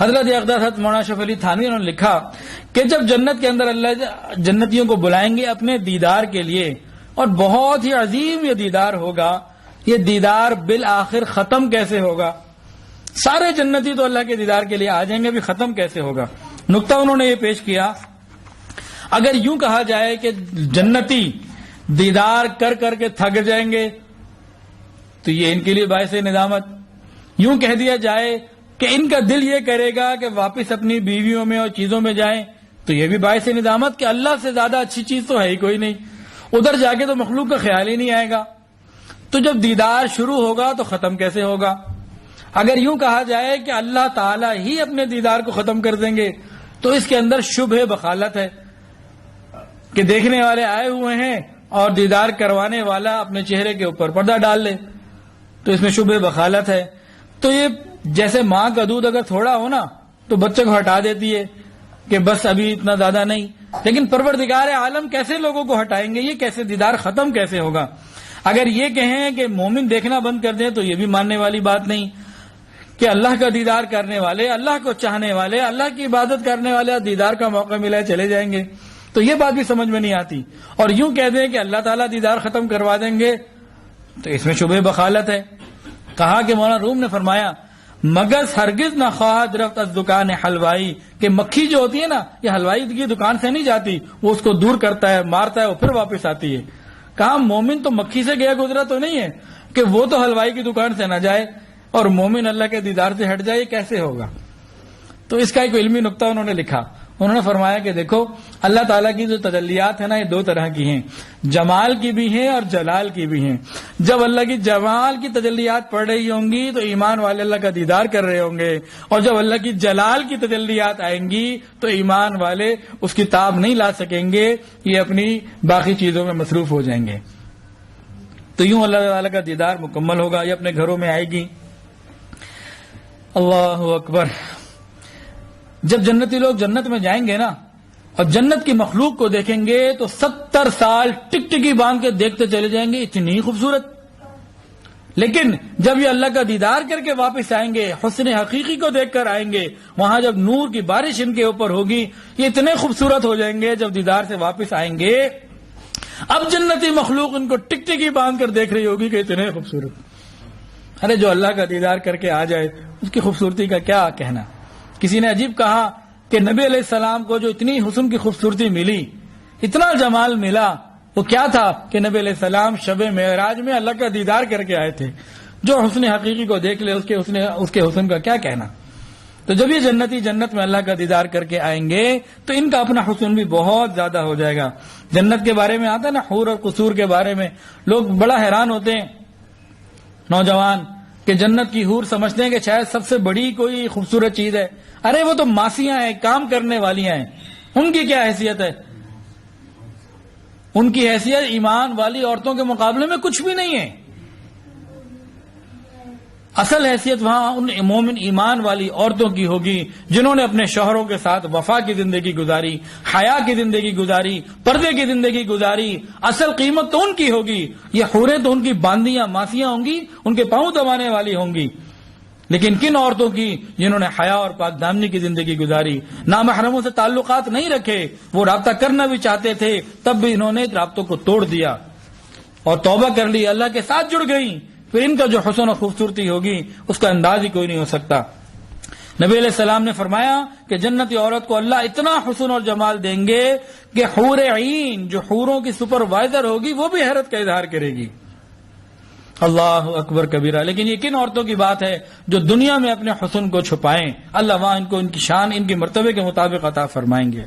حضرت اقدس حضرت مولانا اشرف علی تھانوی انہوں نے لکھا کہ جب جنت کے اندر اللہ جنتیوں کو بلائیں گے اپنے دیدار کے لیے، اور بہت ہی عظیم یہ دیدار ہوگا، یہ دیدار بالآخر ختم کیسے ہوگا؟ سارے جنتی تو اللہ کے دیدار کے لیے آ جائیں گے، بھی ختم کیسے ہوگا؟ نقطہ انہوں نے یہ پیش کیا، اگر یوں کہا جائے کہ جنتی دیدار کر کر کے تھک جائیں گے تو یہ ان کے لیے باعث ندامت، یوں کہہ دیا جائے کہ ان کا دل یہ کرے گا کہ واپس اپنی بیویوں میں اور چیزوں میں جائیں تو یہ بھی باعث ندامت کہ اللہ سے زیادہ اچھی چیز تو ہے ہی کوئی نہیں، ادھر جا کے تو مخلوق کا خیال ہی نہیں آئے گا۔ تو جب دیدار شروع ہوگا تو ختم کیسے ہوگا؟ اگر یوں کہا جائے کہ اللہ تعالیٰ ہی اپنے دیدار کو ختم کر دیں گے تو اس کے اندر شبہ بخالت ہے کہ دیکھنے والے آئے ہوئے ہیں اور دیدار کروانے والا اپنے چہرے کے اوپر پردہ ڈال لے، تو اس میں شبہ بخالت ہے۔ تو یہ جیسے ماں کا دودھ اگر تھوڑا ہو نا تو بچے کو ہٹا دیتی ہے کہ بس ابھی اتنا زیادہ نہیں، لیکن پروردگار عالم کیسے لوگوں کو ہٹائیں گے؟ یہ کیسے دیدار ختم کیسے ہوگا؟ اگر یہ کہیں کہ مومن دیکھنا بند کر دیں تو یہ بھی ماننے والی بات نہیں کہ اللہ کا دیدار کرنے والے، اللہ کو چاہنے والے، اللہ کی عبادت کرنے والے دیدار کا موقع ملا چلے جائیں گے، تو یہ بات بھی سمجھ میں نہیں آتی۔ اور یوں کہہ دیں کہ اللہ تعالیٰ دیدار ختم کروا دیں گے تو اس میں شبہ بخالت ہے۔ کہا کہ مولانا روم نے فرمایا مگز ہرگز نہ خواہد رفت از دکان حلوائی، کہ مکھی جو ہوتی ہے نا یہ حلوائی کی دکان سے نہیں جاتی، وہ اس کو دور کرتا ہے، مارتا ہے، وہ پھر واپس آتی ہے۔ کہا مومن تو مکھی سے گیا گزرا تو نہیں ہے کہ وہ تو حلوائی کی دکان سے نہ جائے اور مومن اللہ کے دیدار سے ہٹ جائے، کیسے ہوگا؟ تو اس کا ایک علمی نقطہ انہوں نے لکھا، انہوں نے فرمایا کہ دیکھو اللہ تعالیٰ کی جو تجلیات ہیں نا یہ دو طرح کی ہیں، جمال کی بھی ہیں اور جلال کی بھی ہیں۔ جب اللہ کی جمال کی تجلیات پڑ رہی ہوں گی تو ایمان والے اللہ کا دیدار کر رہے ہوں گے، اور جب اللہ کی جلال کی تجلیات آئیں گی تو ایمان والے اس کی تاب نہیں لا سکیں گے، یہ اپنی باقی چیزوں میں مصروف ہو جائیں گے۔ تو یوں اللہ تعالیٰ کا دیدار مکمل ہوگا، یہ اپنے گھروں میں آئے گی۔ اللہ اکبر۔ جب جنتی لوگ جنت میں جائیں گے نا اور جنت کی مخلوق کو دیکھیں گے تو 70 سال ٹک ٹکی باندھ کے دیکھتے چلے جائیں گے، اتنی خوبصورت۔ لیکن جب یہ اللہ کا دیدار کر کے واپس آئیں گے، حسن حقیقی کو دیکھ کر آئیں گے، وہاں جب نور کی بارش ان کے اوپر ہوگی، یہ اتنے خوبصورت ہو جائیں گے جب دیدار سے واپس آئیں گے۔ اب جنتی مخلوق ان کو ٹک ٹکی باندھ کر دیکھ رہی ہوگی کہ اتنے خوبصورت۔ ارے جو اللہ کا دیدار کر کے آ جائے اس کی خوبصورتی کا کیا کہنا۔ کسی نے عجیب کہا کہ نبی علیہ السلام کو جو اتنی حسن کی خوبصورتی ملی، اتنا جمال ملا، وہ کیا تھا کہ نبی علیہ السلام شب معراج میں اللہ کا دیدار کر کے آئے تھے۔ جو حسن حقیقی کو دیکھ لے اس کے حسن کا کیا کہنا۔ تو جب یہ جنتی جنت میں اللہ کا دیدار کر کے آئیں گے تو ان کا اپنا حسن بھی بہت زیادہ ہو جائے گا۔ جنت کے بارے میں آتا ہے نا، حور اور قصور کے بارے میں لوگ بڑا حیران ہوتے ہیں نوجوان کہ جنت کی حور سمجھتے ہیں کہ شاید سب سے بڑی کوئی خوبصورت چیز ہے۔ ارے وہ تو ماسیاں ہیں، کام کرنے والیاں ہیں، ان کی کیا حیثیت ہے؟ ان کی حیثیت ایمان والی عورتوں کے مقابلے میں کچھ بھی نہیں ہے۔ اصل حیثیت وہاں ان مومن ایمان والی عورتوں کی ہوگی جنہوں نے اپنے شوہروں کے ساتھ وفا کی زندگی گزاری، حیا کی زندگی گزاری، پردے کی زندگی گزاری۔ اصل قیمت تو ان کی ہوگی۔ یہ حوریں تو ان کی باندیاں ماسیاں ہوں گی، ان کے پاؤں دبانے والی ہوں گی۔ لیکن کن عورتوں کی؟ جنہوں نے حیا اور پاک دامنی کی زندگی گزاری، نامحرموں سے تعلقات نہیں رکھے، وہ رابطہ کرنا بھی چاہتے تھے تب بھی انہوں نے رابطوں کو توڑ دیا اور توبہ کر لی، اللہ کے ساتھ جڑ گئیں۔ پھر ان کا جو حسن و خوبصورتی ہوگی اس کا انداز ہی کوئی نہیں ہو سکتا۔ نبی علیہ السلام نے فرمایا کہ جنتی عورت کو اللہ اتنا حسن اور جمال دیں گے کہ حور عین جو حوروں کی سپروائزر ہوگی وہ بھی حیرت کا اظہار کرے گی۔ اللہ اکبر کبیرہ۔ لیکن یہ کن عورتوں کی بات ہے جو دنیا میں اپنے حسن کو چھپائیں؟ اللہ وہاں ان کو ان کی شان، ان کے مرتبے کے مطابق عطا فرمائیں گے۔